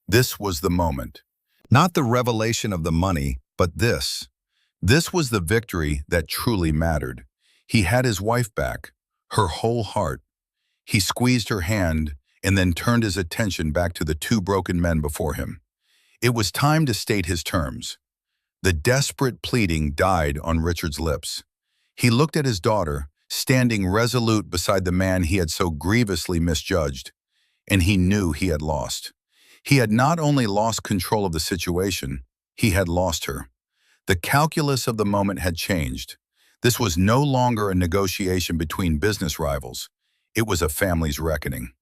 This was the moment. Not the revelation of the money, but this. This was the victory that truly mattered. He had his wife back, her whole heart. He squeezed her hand and then turned his attention back to the two broken men before him. It was time to state his terms. The desperate pleading died on Richard's lips. He looked at his daughter, standing resolute beside the man he had so grievously misjudged, and he knew he had lost. He had not only lost control of the situation, he had lost her. The calculus of the moment had changed. This was no longer a negotiation between business rivals. It was a family's reckoning.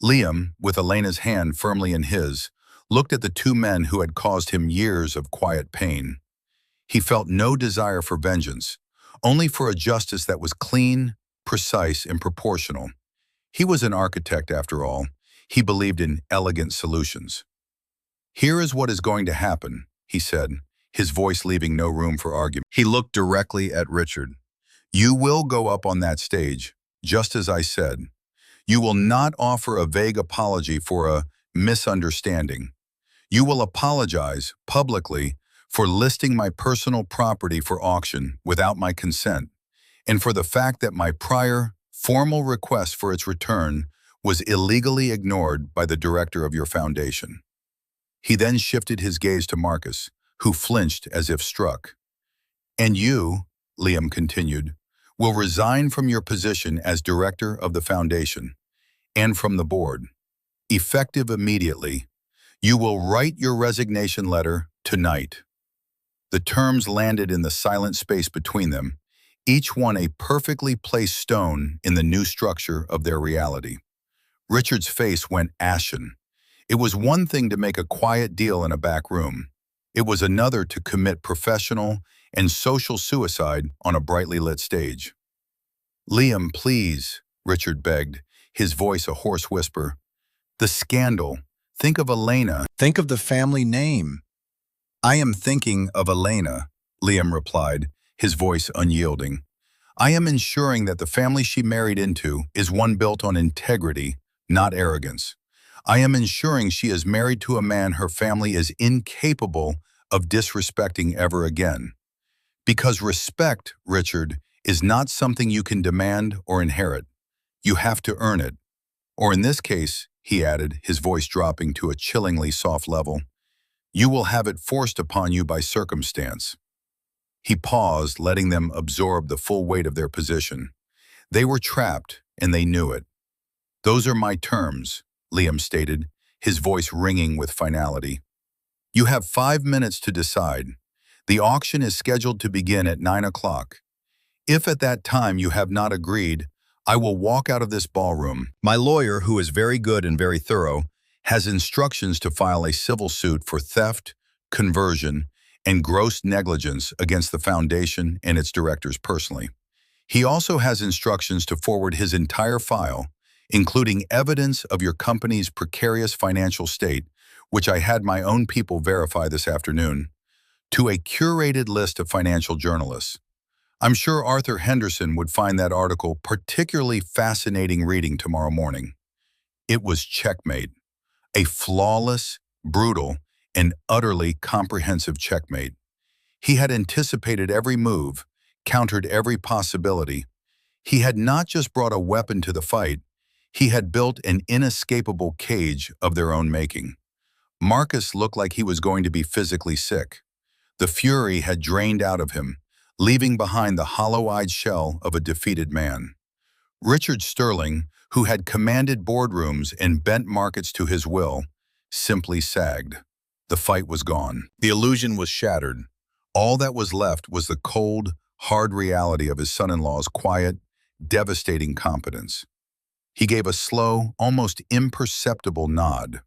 Liam, with Elena's hand firmly in his, looked at the two men who had caused him years of quiet pain. He felt no desire for vengeance, only for a justice that was clean, precise, and proportional. He was an architect, after all. He believed in elegant solutions. "Here is what is going to happen," he said, his voice leaving no room for argument. He looked directly at Richard. "You will go up on that stage, just as I said. You will not offer a vague apology for a misunderstanding. You will apologize publicly for listing my personal property for auction without my consent, and for the fact that my prior, formal request for its return was illegally ignored by the director of your foundation." He then shifted his gaze to Marcus, who flinched as if struck. "And you," Liam continued, "will resign from your position as director of the foundation, and from the board, effective immediately. You will write your resignation letter tonight." The terms landed in the silent space between them, each one a perfectly placed stone in the new structure of their reality. Richard's face went ashen. It was one thing to make a quiet deal in a back room. It was another to commit professional and social suicide on a brightly lit stage. "Liam, please," Richard begged, his voice a hoarse whisper. "The scandal. Think of Elena. Think of the family name." "I am thinking of Elena," Liam replied, his voice unyielding. "I am ensuring that the family she married into is one built on integrity, not arrogance. I am ensuring she is married to a man her family is incapable of disrespecting ever again. Because respect, Richard, is not something you can demand or inherit. You have to earn it. Or in this case," he added, his voice dropping to a chillingly soft level, "you will have it forced upon you by circumstance." He paused, letting them absorb the full weight of their position. They were trapped, and they knew it. "Those are my terms," Liam stated, his voice ringing with finality. "You have 5 minutes to decide. The auction is scheduled to begin at 9 o'clock. If at that time you have not agreed, I will walk out of this ballroom. My lawyer, who is very good and very thorough, has instructions to file a civil suit for theft, conversion, and gross negligence against the foundation and its directors personally. He also has instructions to forward his entire file, including evidence of your company's precarious financial state, which I had my own people verify this afternoon, to a curated list of financial journalists. I'm sure Arthur Henderson would find that article particularly fascinating reading tomorrow morning." It was checkmate. A flawless, brutal, and utterly comprehensive checkmate. He had anticipated every move, countered every possibility. He had not just brought a weapon to the fight, he had built an inescapable cage of their own making. Marcus looked like he was going to be physically sick. The fury had drained out of him, leaving behind the hollow-eyed shell of a defeated man. Richard Sterling, who had commanded boardrooms and bent markets to his will, simply sagged. The fight was gone. The illusion was shattered. All that was left was the cold, hard reality of his son-in-law's quiet, devastating competence. He gave a slow, almost imperceptible nod,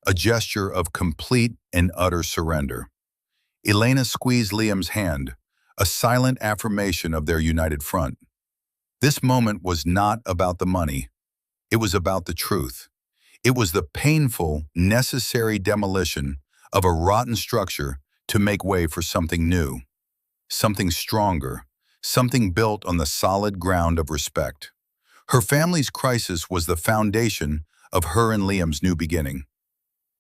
a gesture of complete and utter surrender. Elena squeezed Liam's hand, a silent affirmation of their united front. This moment was not about the money. It was about the truth. It was the painful, necessary demolition of a rotten structure to make way for something new, something stronger, something built on the solid ground of respect. Her family's crisis was the foundation of her and Liam's new beginning.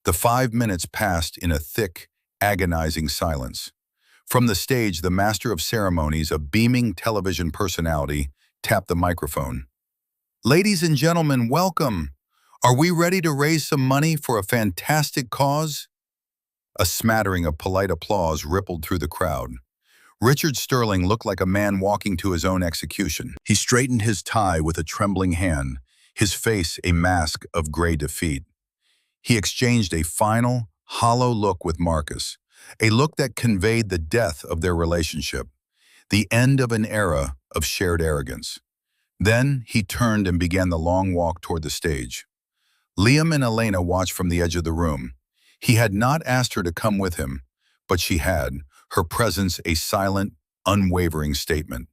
The 5 minutes passed in a thick, agonizing silence. From the stage, the master of ceremonies, a beaming television personality, tapped the microphone. "Ladies and gentlemen, welcome. Are we ready to raise some money for a fantastic cause?" A smattering of polite applause rippled through the crowd. Richard Sterling looked like a man walking to his own execution. He straightened his tie with a trembling hand, his face a mask of gray defeat. He exchanged a final, hollow look with Marcus, a look that conveyed the death of their relationship, the end of an era of shared arrogance. Then he turned and began the long walk toward the stage. Liam and Elena watched from the edge of the room. He had not asked her to come with him, but she had, her presence a silent, unwavering statement.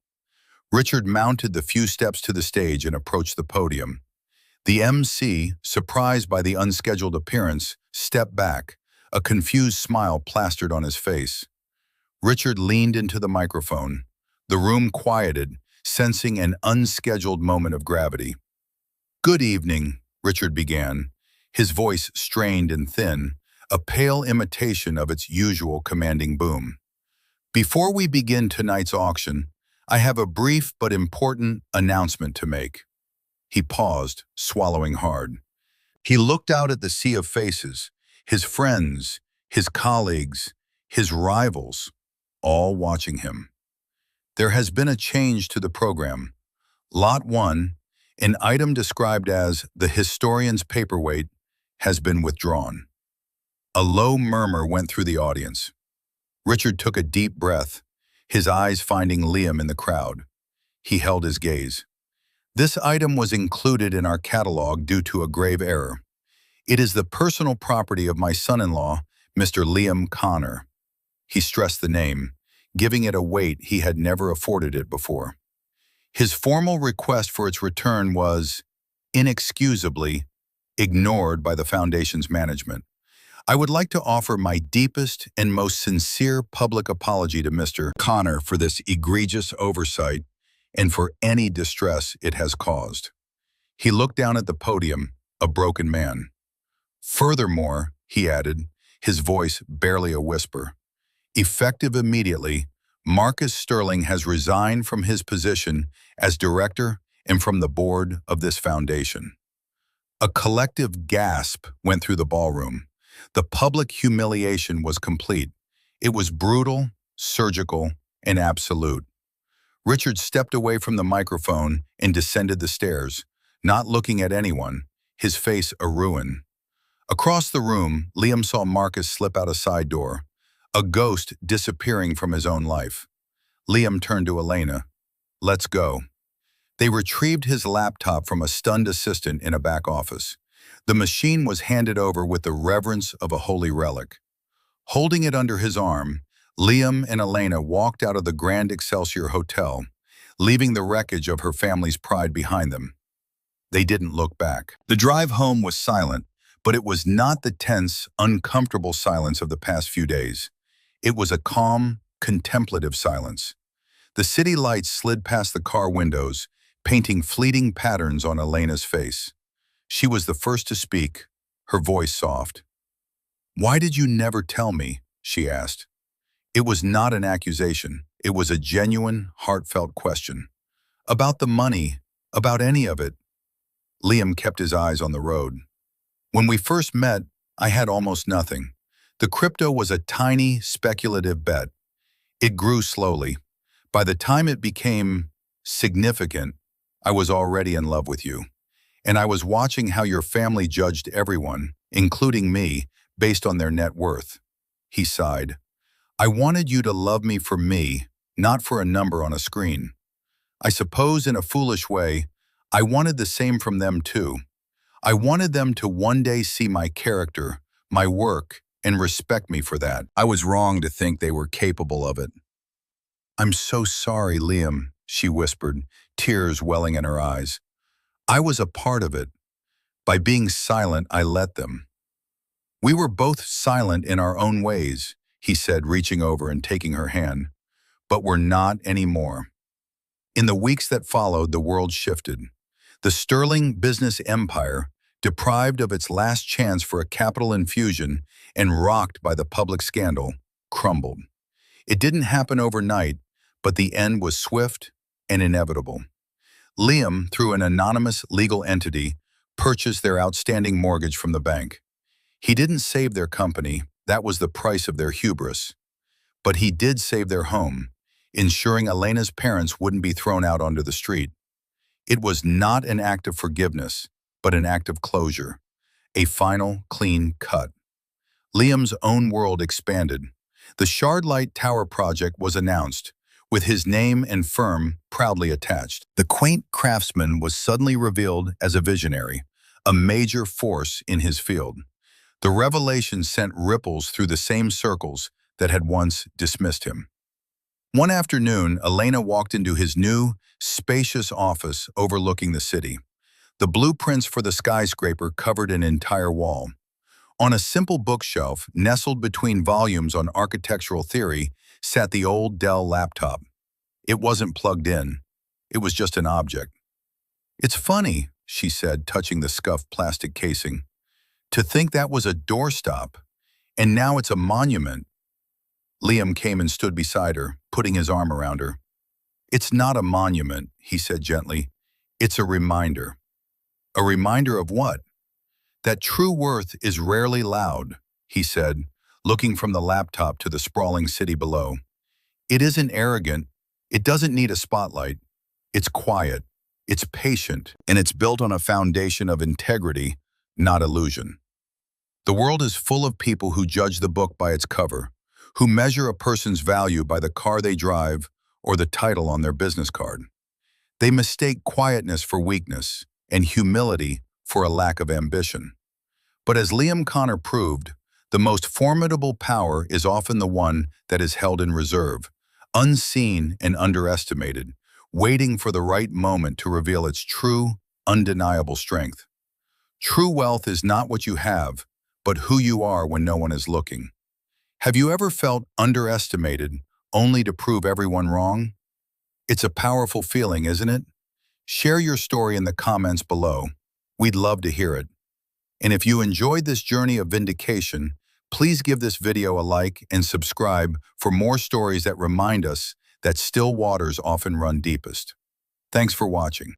Richard mounted the few steps to the stage and approached the podium. The MC, surprised by the unscheduled appearance, stepped back, a confused smile plastered on his face. Richard leaned into the microphone. The room quieted, sensing an unscheduled moment of gravity. "Good evening," Richard began, his voice strained and thin, a pale imitation of its usual commanding boom. "Before we begin tonight's auction, I have a brief but important announcement to make." He paused, swallowing hard. He looked out at the sea of faces, his friends, his colleagues, his rivals, all watching him. There has been a change to the program. Lot 1, an item described as the historian's paperweight, has been withdrawn. A low murmur went through the audience. Richard took a deep breath, his eyes finding Liam in the crowd. He held his gaze. "This item was included in our catalog due to a grave error. It is the personal property of my son-in-law, Mr. Liam Connor." He stressed the name, giving it a weight he had never afforded it before. His formal request for its return was, inexcusably, ignored by the Foundation's management. "I would like to offer my deepest and most sincere public apology to Mr. Connor for this egregious oversight and for any distress it has caused." He looked down at the podium, a broken man. "Furthermore," he added, his voice barely a whisper, "effective immediately, Marcus Sterling has resigned from his position as director and from the board of this foundation." A collective gasp went through the ballroom. The public humiliation was complete. It was brutal, surgical, and absolute. Richard stepped away from the microphone and descended the stairs, not looking at anyone, his face a ruin. Across the room, Liam saw Marcus slip out a side door, a ghost disappearing from his own life. Liam turned to Elena. "Let's go." They retrieved his laptop from a stunned assistant in a back office. The machine was handed over with the reverence of a holy relic. Holding it under his arm, Liam and Elena walked out of the Grand Excelsior Hotel, leaving the wreckage of her family's pride behind them. They didn't look back. The drive home was silent, but it was not the tense, uncomfortable silence of the past few days. It was a calm, contemplative silence. The city lights slid past the car windows, painting fleeting patterns on Elena's face. She was the first to speak, her voice soft. "Why did you never tell me?" she asked. It was not an accusation. It was a genuine, heartfelt question. "About the money, about any of it." Liam kept his eyes on the road. "When we first met, I had almost nothing. The crypto was a tiny, speculative bet. It grew slowly. By the time it became significant, I was already in love with you. And I was watching how your family judged everyone, including me, based on their net worth." He sighed. "I wanted you to love me for me, not for a number on a screen. I suppose in a foolish way, I wanted the same from them too. I wanted them to one day see my character, my work, and respect me for that. I was wrong to think they were capable of it." "I'm so sorry, Liam," she whispered, tears welling in her eyes. "I was a part of it. By being silent, I let them." "We were both silent in our own ways," he said, reaching over and taking her hand. "But we're not anymore." In the weeks that followed, the world shifted. The Sterling business empire, deprived of its last chance for a capital infusion and rocked by the public scandal, crumbled. It didn't happen overnight, but the end was swift and inevitable. Liam, through an anonymous legal entity, purchased their outstanding mortgage from the bank. He didn't save their company, that was the price of their hubris. But he did save their home. ensuring Elena's parents wouldn't be thrown out onto the street. It was not an act of forgiveness, but an act of closure, a final, clean cut. Liam's own world expanded. The Shardlight Tower project was announced, with his name and firm proudly attached. The quaint craftsman was suddenly revealed as a visionary, a major force in his field. The revelation sent ripples through the same circles that had once dismissed him. One afternoon, Elena walked into his new, spacious office overlooking the city. The blueprints for the skyscraper covered an entire wall. On a simple bookshelf, nestled between volumes on architectural theory, sat the old Dell laptop. It wasn't plugged in. It was just an object. "It's funny," she said, touching the scuffed plastic casing. "To think that was a doorstop, and now it's a monument." Liam came and stood beside her, putting his arm around her. "It's not a monument," he said gently. "It's a reminder." "A reminder of what?" "That true worth is rarely loud," he said, looking from the laptop to the sprawling city below. "It isn't arrogant. It doesn't need a spotlight. It's quiet. It's patient, and it's built on a foundation of integrity, not illusion." The world is full of people who judge the book by its cover, who measure a person's value by the car they drive or the title on their business card. They mistake quietness for weakness and humility for a lack of ambition. But as Liam Connor proved, the most formidable power is often the one that is held in reserve, unseen and underestimated, waiting for the right moment to reveal its true, undeniable strength. True wealth is not what you have, but who you are when no one is looking. Have you ever felt underestimated only to prove everyone wrong? It's a powerful feeling, isn't it? Share your story in the comments below. We'd love to hear it. And if you enjoyed this journey of vindication, please give this video a like and subscribe for more stories that remind us that still waters often run deepest. Thanks for watching.